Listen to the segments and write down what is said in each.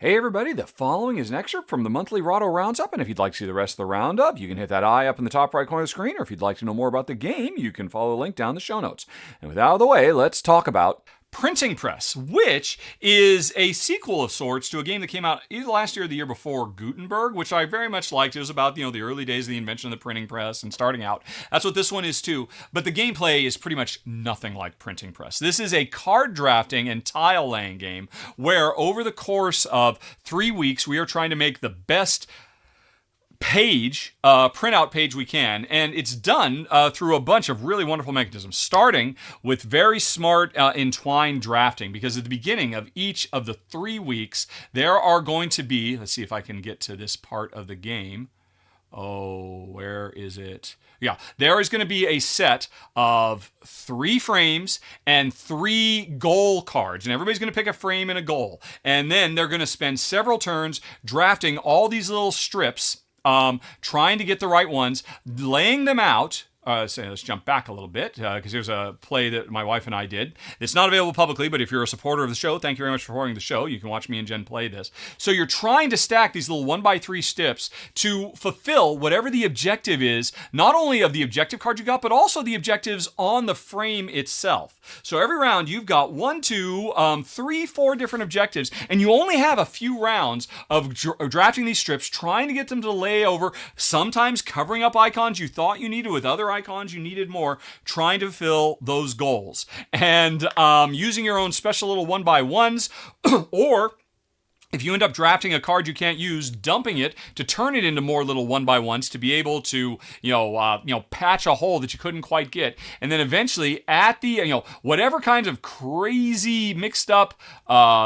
Hey everybody, the following is an excerpt from the monthly Rahdo Roundup, and if you'd like to see the rest of the roundup, you can hit that eye up in the top right corner of the screen, or if you'd like to know more about the game, you can follow the link down in the show notes. And with that out of the way, let's talk about Printing Press, which is a sequel of sorts to a game that came out either last year or the year before, Gutenberg, which I very much liked. It was about, the early days of the invention of the printing press and starting out. That's what this one is too. But the gameplay is pretty much nothing like Printing Press. This is a card drafting and tile laying game where over the course of 3 weeks, we are trying to make the best printout page we can, and it's done through a bunch of really wonderful mechanisms, starting with very smart entwined drafting, because at the beginning of each of the 3 weeks, there are going to be, let's see if I can get to this part of the game. Oh, where is it? Yeah, there is going to be a set of 3 frames and 3 goal cards, and everybody's going to pick a frame and a goal, and then they're going to spend several turns drafting all these little strips, trying to get the right ones, laying them out. So let's jump back a little bit, because here's a play that my wife and I did. It's not available publicly, but if you're a supporter of the show, thank you very much for supporting the show. You can watch me and Jen play this. So you're trying to stack these little 1x3 steps to fulfill whatever the objective is, not only of the objective card you got, but also the objectives on the frame itself. So every round you've got 1, 2, 3, 4 different objectives, and you only have a few rounds of drafting these strips, trying to get them to lay over, sometimes covering up icons you thought you needed with other icons you needed more, trying to fill those goals. And using your own special little 1x1s, or if you end up drafting a card you can't use, dumping it to turn it into more little 1x1s to be able to, patch a hole that you couldn't quite get. And then eventually at the, whatever kinds of crazy mixed up,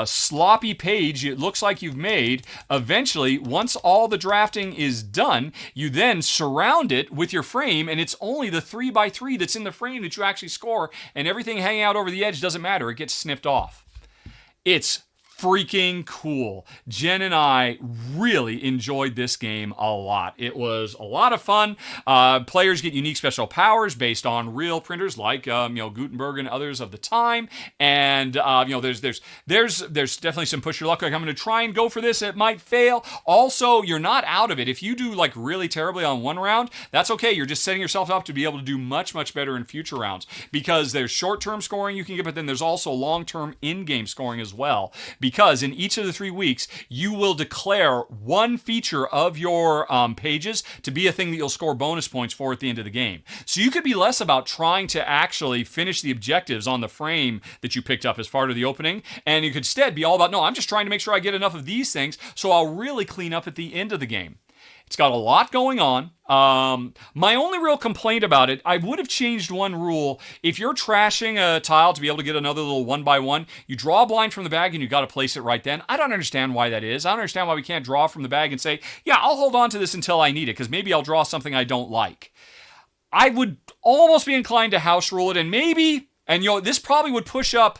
sloppy page it looks like you've made, eventually, once all the drafting is done, you then surround it with your frame, and it's only the 3x3 that's in the frame that you actually score, and everything hanging out over the edge doesn't matter. It gets snipped off. It's freaking cool. Jen and I really enjoyed this game a lot. It was a lot of fun. Players get unique special powers based on real printers like Gutenberg and others of the time. And there's definitely some push your luck. Like, I'm going to try and go for this. It might fail. Also, you're not out of it. If you do like really terribly on one round, that's okay. You're just setting yourself up to be able to do much, much better in future rounds, because there's short-term scoring you can get, but then there's also long-term in-game scoring as well. Because in each of the 3 weeks, you will declare one feature of your pages to be a thing that you'll score bonus points for at the end of the game. So you could be less about trying to actually finish the objectives on the frame that you picked up as part of the opening, and you could instead be all about, no, I'm just trying to make sure I get enough of these things so I'll really clean up at the end of the game. It's got a lot going on. My only real complaint about it, I would have changed one rule. If you're trashing a tile to be able to get another little 1x1, you draw a blind from the bag and you got to place it right then. I don't understand why that is. I don't understand why we can't draw from the bag and say, yeah, I'll hold on to this until I need it, because maybe I'll draw something I don't like. I would almost be inclined to house rule it, and maybe, this probably would push up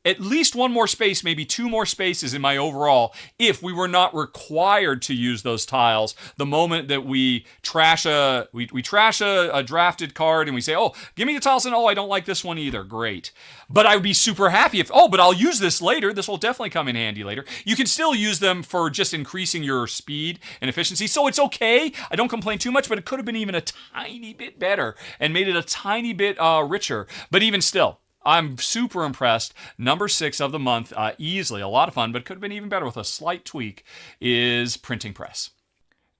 at least one more space, maybe 2 more spaces in my overall, if we were not required to use those tiles the moment that we trash a drafted card and we say, oh, give me the tiles, and oh, I don't like this one either. Great. But I would be super happy if, but I'll use this later. This will definitely come in handy later. You can still use them for just increasing your speed and efficiency. So it's okay. I don't complain too much, but it could have been even a tiny bit better and made it a tiny bit richer. But even still, I'm super impressed. Number 6 of the month, easily. A lot of fun, but could have been even better with a slight tweak, is Printing Press.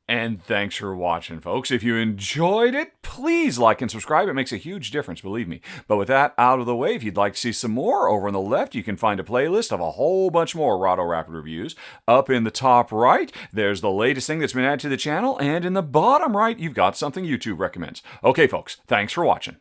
And thanks for watching, folks. If you enjoyed it, please like and subscribe. It makes a huge difference, believe me. But with that out of the way, if you'd like to see some more, over on the left, you can find a playlist of a whole bunch more Rahdo Rapid reviews. Up in the top right, there's the latest thing that's been added to the channel. And in the bottom right, you've got something YouTube recommends. Okay, folks, thanks for watching.